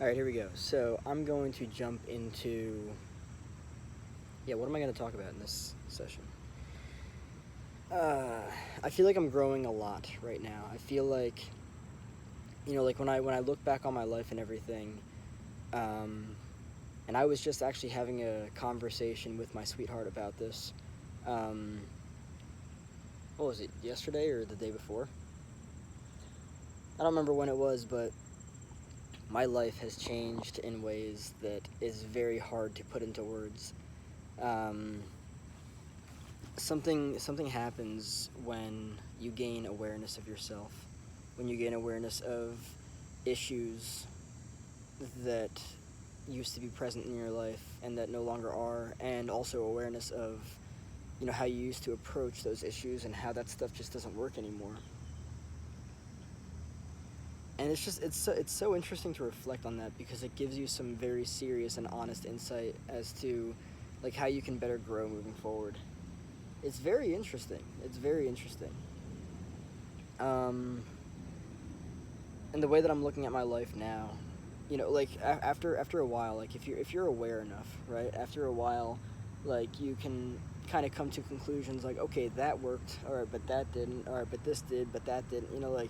All right, here we go. So I'm going to jump into, what am I going to talk about in this session? Uh, I feel like I'm growing a lot right now. I feel like, like when I look back on my life and everything, um, and I was just actually having a conversation with my sweetheart about this. Um, what was it? Yesterday or the day before? I don't remember when it was, but my life has changed in ways that is very hard to put into words. Um, something happens when you gain awareness of yourself, when you gain awareness of issues that used to be present in your life and that no longer are, and also awareness of how you used to approach those issues and how that stuff just doesn't work anymore. And it's so interesting to reflect on that because it gives you some very serious and honest insight as to like how you can better grow moving forward. It's very interesting. It's very interesting. Um, and the way that I'm looking at my life now, like after a while, like if you're aware enough, right? After a while, like you can kind of come to conclusions like, okay, that worked, all right, but that didn't, all right, but this did, but that didn't. Like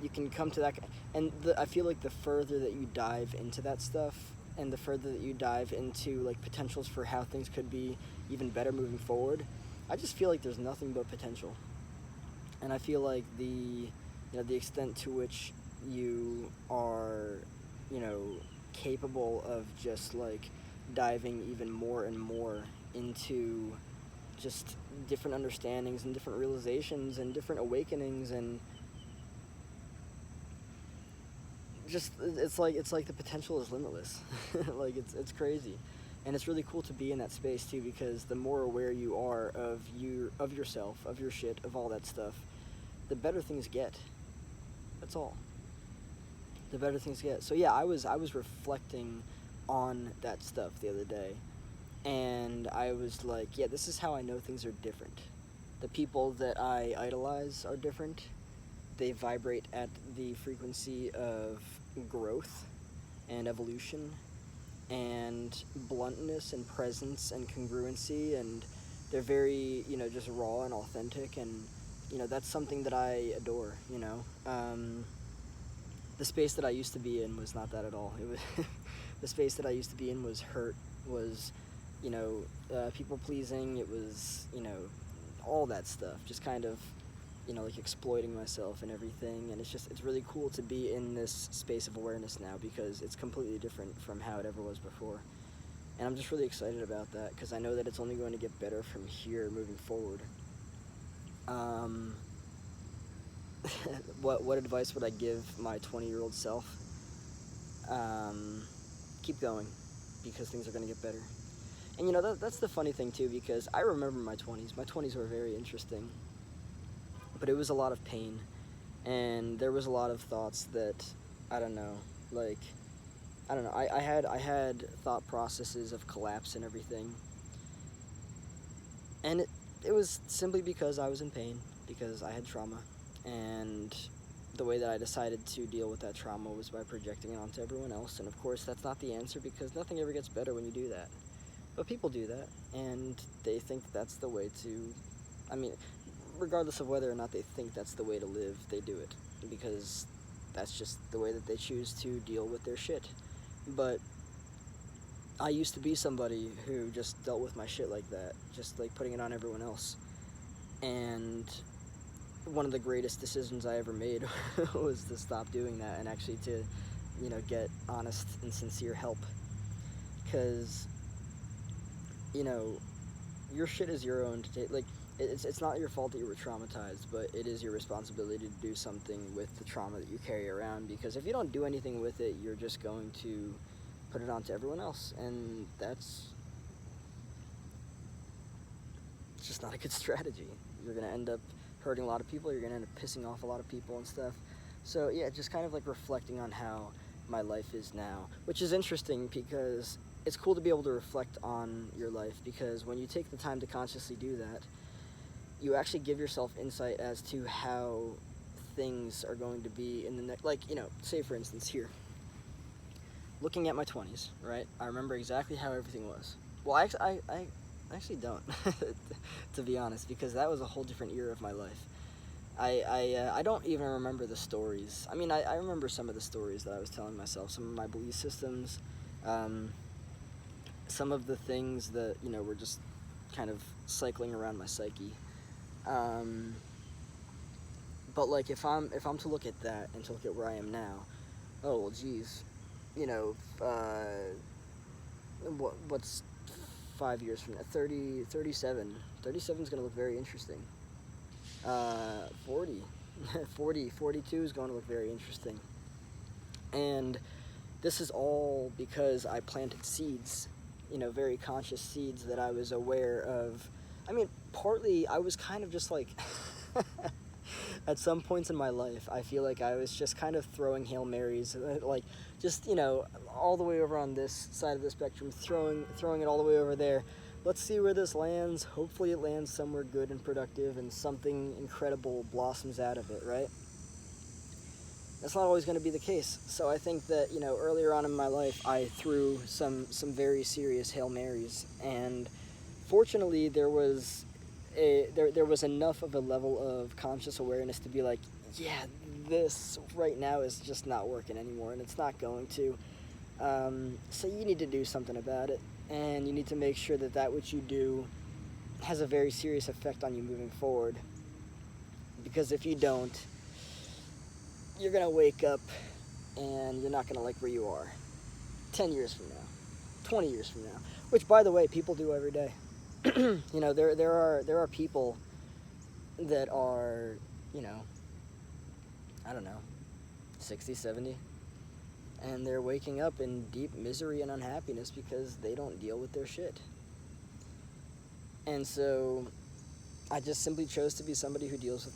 you can come to that, and I feel like the further that you dive into that stuff, and the further that you dive into like potentials for how things could be even better moving forward, I just feel like there's nothing but potential, and I feel like the extent to which you are, you know, capable of just like diving even more and more into just different understandings and different realizations and different awakenings and just it's like the potential is limitless. Like it's crazy. And it's really cool to be in that space too because the more aware you are of yourself, of your shit, of all that stuff, the better things get. That's all. The better things get. So yeah, I was reflecting on that stuff the other day, and I was like, yeah, this is how I know things are different. The people that I idolize are different. They vibrate at the frequency of growth and evolution and bluntness and presence and congruency, and they're very, just raw and authentic, and that's something that I adore. The space that I used to be in was not that at all. It was the space that I used to be in was hurt, was people pleasing. It was all that stuff, just kind of like exploiting myself and everything. And it's really cool to be in this space of awareness now because it's completely different from how it ever was before. And I'm just really excited about that because I know that it's only going to get better from here moving forward. Um, what advice would I give my 20-year-old self? Um, Keep going because things are going to get better. And that's the funny thing too because I remember my 20s. My 20s were very interesting, but it was a lot of pain, and there was a lot of thoughts that I don't know, like I don't know. I had thought processes of collapse and everything, and it was simply because I was in pain because I had trauma, and the way that I decided to deal with that trauma was by projecting it onto everyone else. And of course, that's not the answer because nothing ever gets better when you do that. But people do that, and they think that's the way to. I mean, regardless of whether or not they think that's the way to live, they do it because that's just the way that they choose to deal with their shit. But I used to be somebody who just dealt with my shit like that, just like putting it on everyone else. And one of the greatest decisions I ever made was to stop doing that and actually to, get honest and sincere help. Because, you know, your shit is your own to take. Like, it's not your fault that you were traumatized, but it is your responsibility to do something with the trauma that you carry around. Because if you don't do anything with it, you're just going to put it onto everyone else. And that's just not a good strategy. You're going to end up hurting a lot of people. You're going to end up pissing off a lot of people and stuff. So, yeah, just kind of like reflecting on how my life is now, which is interesting because it's cool to be able to reflect on your life because when you take the time to consciously do that, you actually give yourself insight as to how things are going to be in the next, like, say for instance here, looking at my 20s, right, I remember exactly how everything was. Well, I actually don't, to be honest, because that was a whole different era of my life. I don't even remember the stories. I mean, I remember some of the stories that I was telling myself, some of my belief systems, um, some of the things that, were just kind of cycling around my psyche. Um, but like if I'm to look at that and to look at where I am now, oh well, geez, you know, what's 5 years from now? 30, 37. 37 is going to look very interesting. 40, 40, 42 is going to look very interesting. And this is all because I planted seeds, very conscious seeds that I was aware of. I mean, partly I was kind of just like, at some points in my life, I feel like I was just kind of throwing Hail Marys, like just, all the way over on this side of the spectrum, throwing it all the way over there. Let's see where this lands. Hopefully it lands somewhere good and productive and something incredible blossoms out of it, right? That's not always going to be the case. So I think that, earlier on in my life, I threw some very serious Hail Marys, and fortunately there was enough of a level of conscious awareness to be like, yeah, this right now is just not working anymore, and it's not going to. So you need to do something about it, and you need to make sure that which you do has a very serious effect on you moving forward. Because if you don't, you're going to wake up and you're not going to like where you are 10 years from now, 20 years from now, which, by the way, people do every day. There are people that are, I don't know, 60, 70, and they're waking up in deep misery and unhappiness because they don't deal with their shit. And so I just simply chose to be somebody who deals with